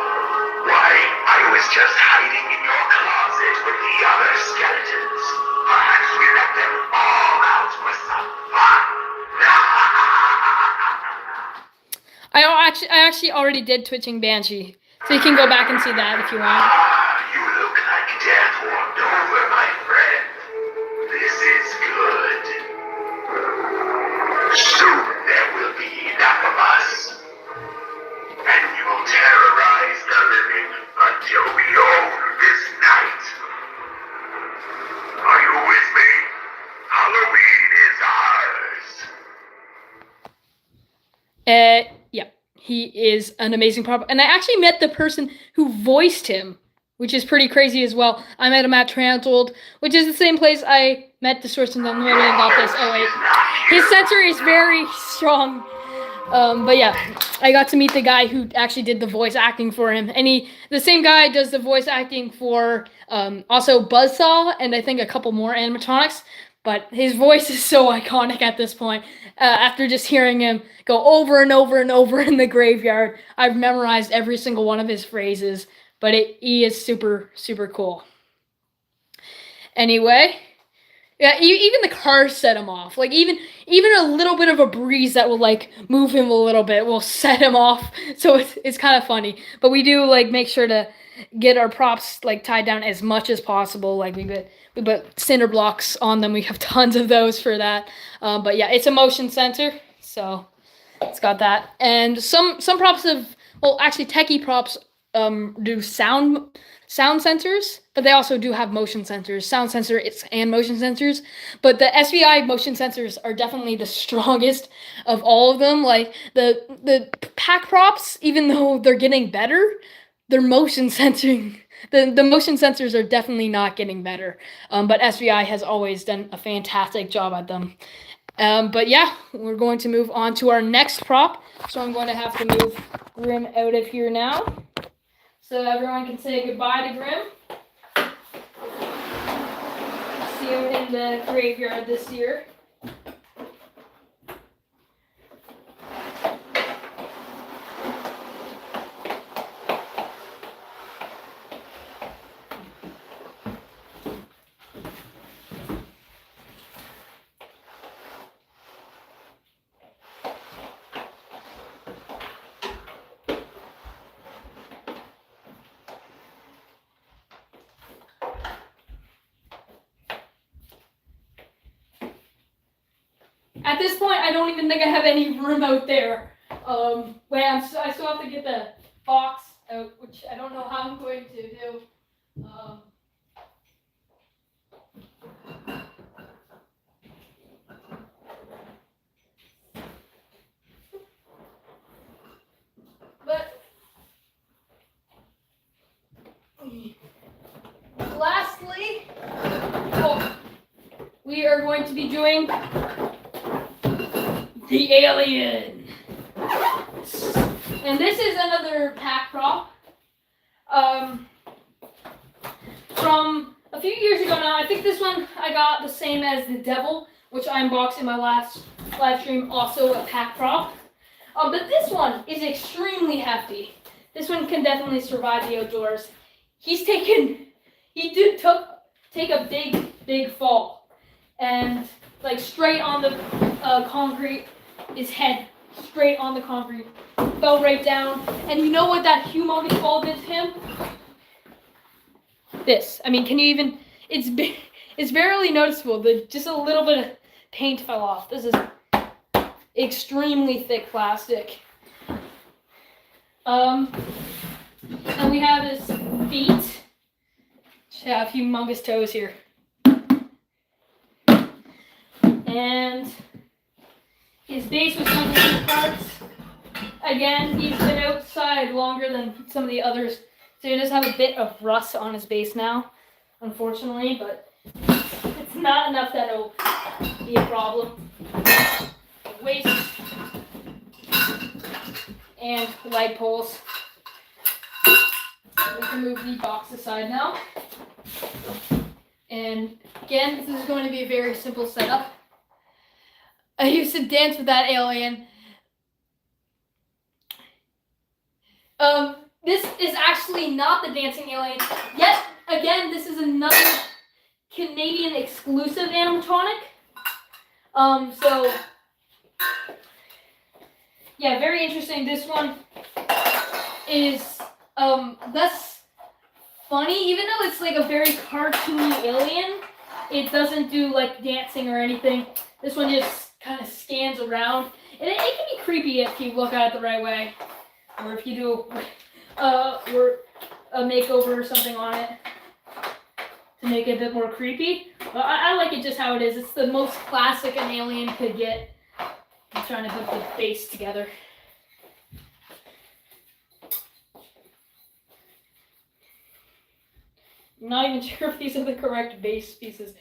Why, I was just hiding in your closet with the other skeletons. Perhaps we let them all out for some fun. I actually already did Twitching Banshee, so you can go back and see that if you want. You look like death walked over, my friend. This is good. Soon there will be enough of us. And we will terrorize the living until we own this night. Are you with me? Halloween is ours. Yeah, he is an amazing prop, and I actually met the person who voiced him, which is pretty crazy as well. I met him at Transold, which is the same place I met the source and downloaded and got this. Oh wait, his sensor is very strong. But yeah, I got to meet the guy who actually did the voice acting for him, and the same guy does the voice acting for also Buzzsaw and I think a couple more animatronics. But his voice is so iconic at this point. After just hearing him go over and over and over in the graveyard, I've memorized every single one of his phrases. But he is super, super cool. Anyway, yeah, even the cars set him off. Like even a little bit of a breeze that will like move him a little bit will set him off. So it's kind of funny. But we do like make sure to get our props like tied down as much as possible. Like we put cinder blocks on them. We have tons of those for that. But yeah, it's a motion sensor, so it's got that. And some props actually techie props do sound sensors, but they also do have motion sensors, sound sensor and motion sensors. But the SVI motion sensors are definitely the strongest of all of them. Like the pack props, even though they're getting better, their motion sensing. The motion sensors are definitely not getting better, but SVI has always done a fantastic job at them. But yeah, we're going to move on to our next prop. So I'm going to have to move Grim out of here now, so everyone can say goodbye to Grim. See him in the graveyard this year. At this point, I don't even think I have any room out there. Wait, I still have to get the box out, which I don't know how I'm going to do. But lastly, we are going to be doing the alien. And this is another pack prop. From a few years ago now. I think this one I got the same as the Devil, which I unboxed in my last live stream, also a pack prop. But this one is extremely hefty. This one can definitely survive the outdoors. he did take a big fall, and like straight on the concrete, his head straight on the concrete, fell right down. And you know what that humongous fall did to him? This. I mean, can you even? It's barely noticeable. Just a little bit of paint fell off. This is extremely thick plastic. And we have his feet. Should have humongous toes here. And his base was some of these parts. Again, he's been outside longer than some of the others, so he does have a bit of rust on his base now, unfortunately, but it's not enough that it'll be a problem. Waist and light poles. We can move the box aside now. And again, this is going to be a very simple setup. I used to dance with that alien. This is actually not the dancing alien. Yet again, this is another Canadian exclusive animatronic. So yeah, very interesting. This one is less funny, even though it's like a very cartoony alien. It doesn't do like dancing or anything. This one just kind of scans around, and it can be creepy if you look at it the right way, or if you do or a makeover or something on it to make it a bit more creepy. But I like it just how it is. It's the most classic an alien could get. I'm trying to put the base together. I'm not even sure if these are the correct base pieces.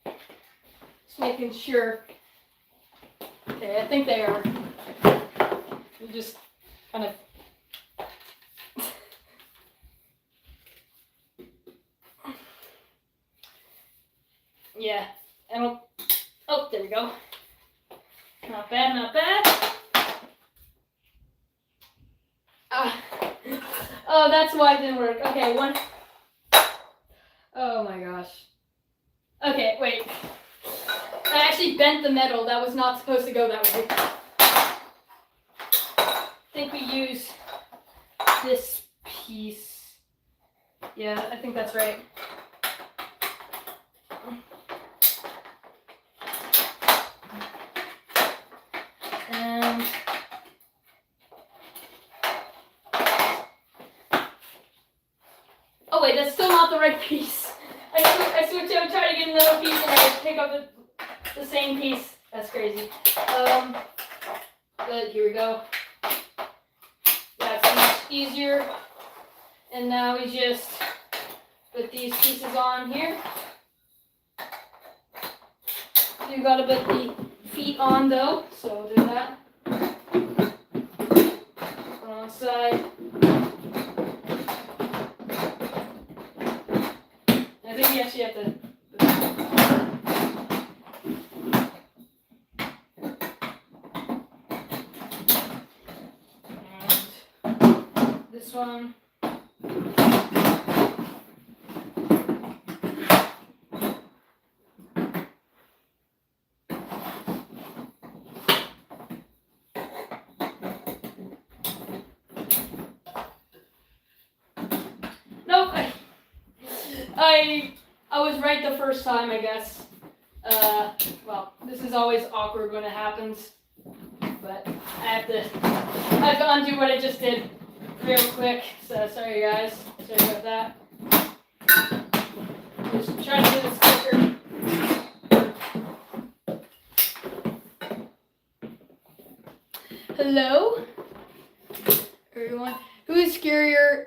Just making sure. Okay, I think they are. You just kind of. Yeah, I don't. Oh, there we go. Not bad, not bad. Oh, that's why it didn't work. Okay, one. Oh my gosh. Okay, wait. I actually bent the metal. That was not supposed to go that way. I think we use this piece. Yeah, I think that's right. And oh wait, that's still not the right piece. I switched out, tried to get another piece, and I pick up the same piece. That's crazy. But here we go. That's much easier. And now we just put these pieces on here. You gotta put the feet on though, so do that. Wrong side. I think you actually have to. And this one. Nope. I was right the first time, I guess. Well, this is always awkward when it happens, but I have to undo what I just did real quick. So sorry, guys. Sorry about that. Just trying to do this quicker. Hello, everyone. Who is scarier,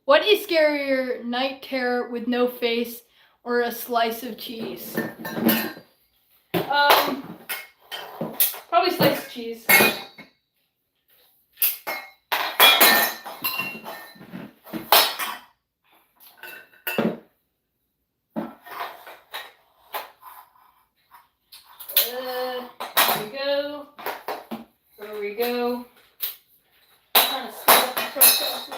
What is scarier, night terror with no face or a slice of cheese? Probably slice of cheese. There we go. I'm trying to split up the process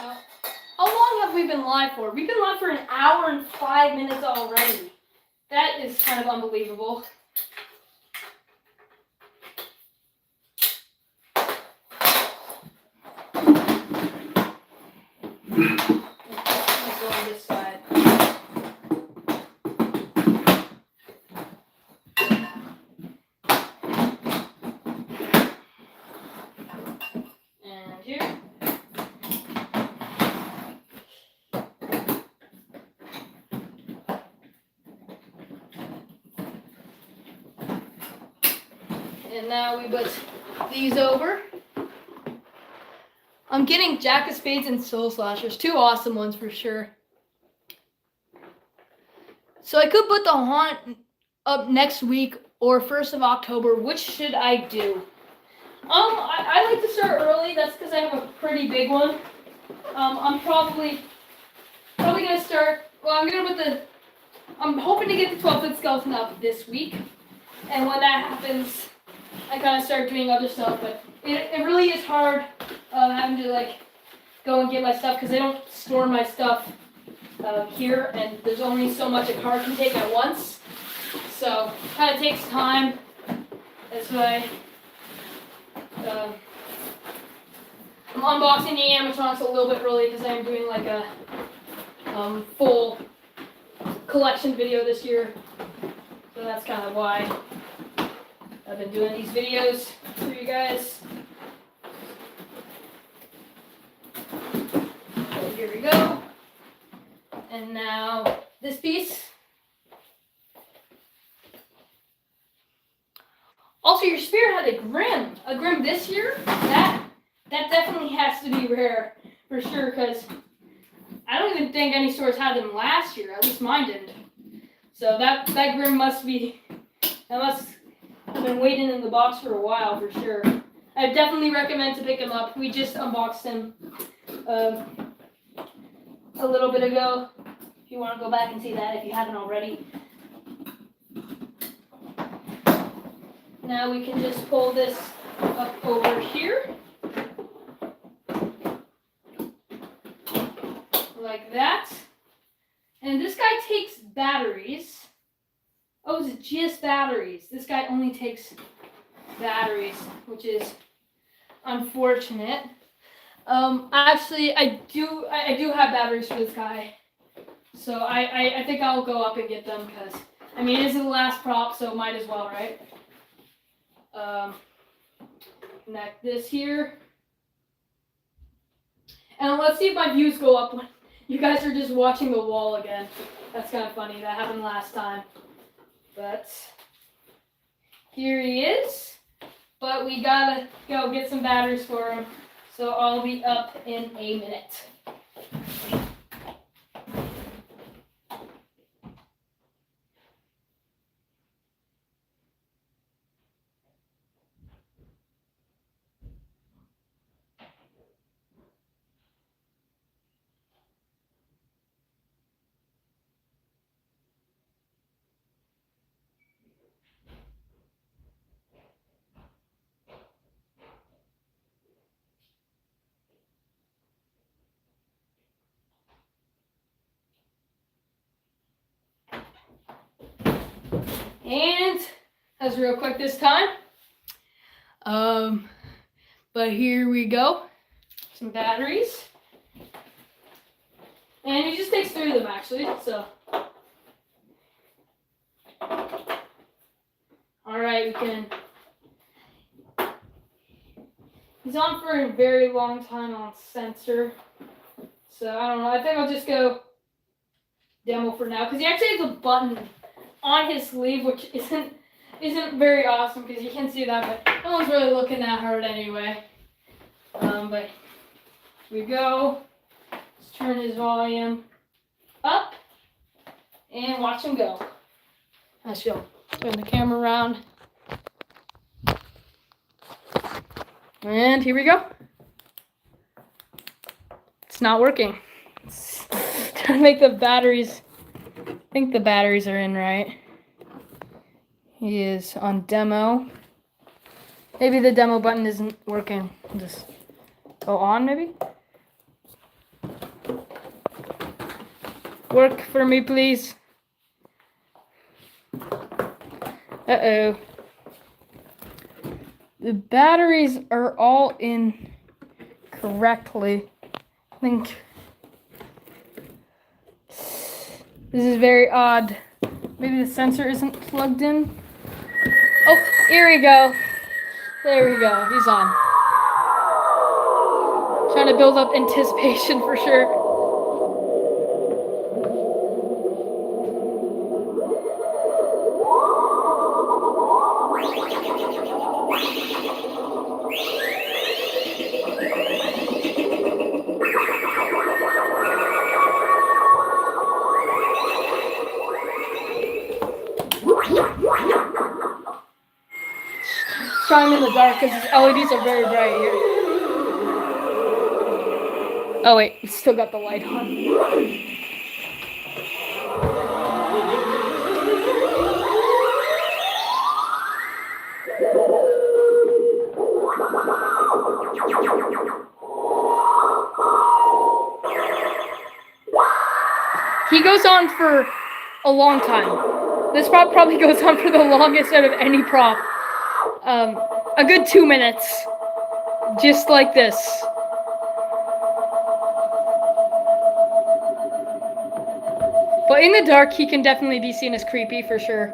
we been live for? We've been live for an hour and 5 minutes already. That is kind of unbelievable. Let's go on this side. And here. And now we put these over. I'm getting Jack of Spades and Soul Slashers. Two awesome ones for sure. So I could put the Haunt up next week or 1st of October. Which should I do? I like to start early. That's because I have a pretty big one. I'm probably gonna start. Well, I'm hoping to get the 12-foot skeleton up this week, and when that happens, I kind of start doing other stuff. But it really is hard having to like go and get my stuff because I don't store my stuff here, and there's only so much a car can take at once. So it kind of takes time. That's why I'm unboxing the animatronics a little bit early because I'm doing like a full collection video this year. So that's kind of why I've been doing these videos for you guys. So here we go. And now this piece. Also, your spirit had a Grim. A Grim this year? That definitely has to be rare for sure, because I don't even think any stores had them last year. At least mine didn't. So that Grim must have been waiting in the box for a while for sure. I definitely recommend to pick him up. We just unboxed him a little bit ago. If you want to go back and see that if you haven't already. Now we can just pull this up over here. Like that. And this guy takes batteries. Oh, is it just batteries? This guy only takes batteries, which is unfortunate. Actually, I do have batteries for this guy. So I think I'll go up and get them because, I mean, it is the last prop, so might as well, right? Connect this here. And let's see if my views go up when you guys are just watching the wall again. That's kind of funny. That happened last time. But here he is. But we gotta go get some batteries for him. So I'll be up in a minute. And that was real quick this time. But here we go. Some batteries. And he just takes 3 of them actually, so. Alright, we can. He's on for a very long time on sensor. So I don't know. I think I'll just go demo for now. Because he actually has a button on his sleeve, which isn't very awesome because you can see that, but no one's really looking that hard anyway. But here we go. Let's turn his volume up and watch him go. Let's go. Turn the camera around. And here we go. It's not working. It's trying to make the batteries. I think the batteries are in right. He is on demo. Maybe the demo button isn't working. Just go on maybe. Work for me, please. Uh-oh. The batteries are all in correctly. I think this is very odd. Maybe the sensor isn't plugged in. Oh, here we go. There we go. He's on. Trying to build up anticipation for sure. Trying in the dark because his LEDs are very bright here. Oh wait, it's still got the light on. He goes on for a long time. This prop probably goes on for the longest out of any prop. A good 2 minutes. Just like this. But in the dark, he can definitely be seen as creepy for sure.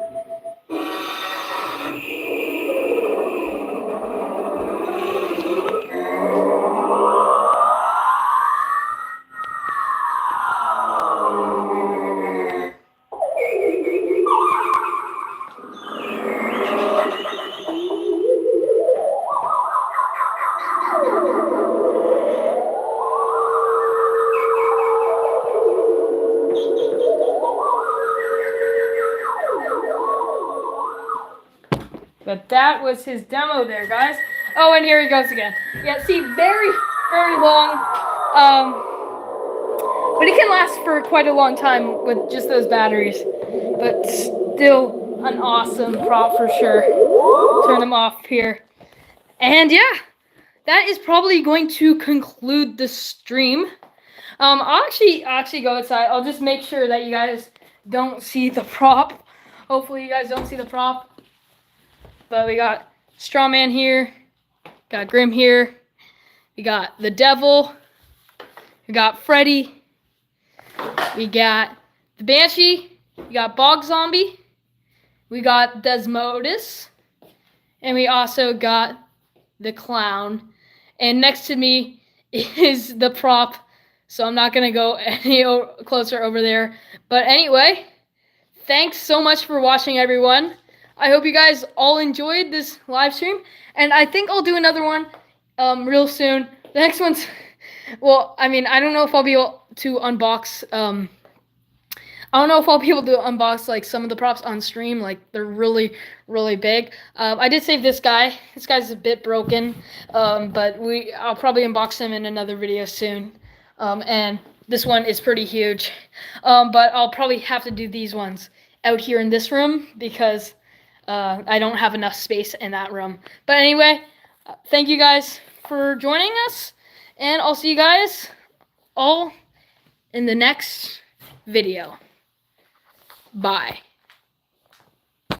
But that was his demo there, guys. Oh, and here he goes again. Yeah, see, very, very long. But it can last for quite a long time with just those batteries. But still an awesome prop for sure. Turn them off here. And yeah, that is probably going to conclude the stream. I'll actually go outside. I'll just make sure that you guys don't see the prop. Hopefully you guys don't see the prop. But we got Strawman here, got Grim here, we got the Devil, we got Freddy, we got the Banshee, we got Bog Zombie, we got Desmodus, and we also got the Clown. And next to me is the prop, so I'm not going to go any closer over there. But anyway, thanks so much for watching, everyone. I hope you guys all enjoyed this live stream, and I think I'll do another one real soon. The next one's, well, I mean, I don't know if I'll be able to unbox, I don't know if I'll be able to unbox, like, some of the props on stream. Like, they're really, really big. I did save this guy. This guy's a bit broken, but I'll probably unbox him in another video soon. And this one is pretty huge. But I'll probably have to do these ones out here in this room because I don't have enough space in that room. But anyway, thank you guys for joining us, and I'll see you guys all in the next video. Bye.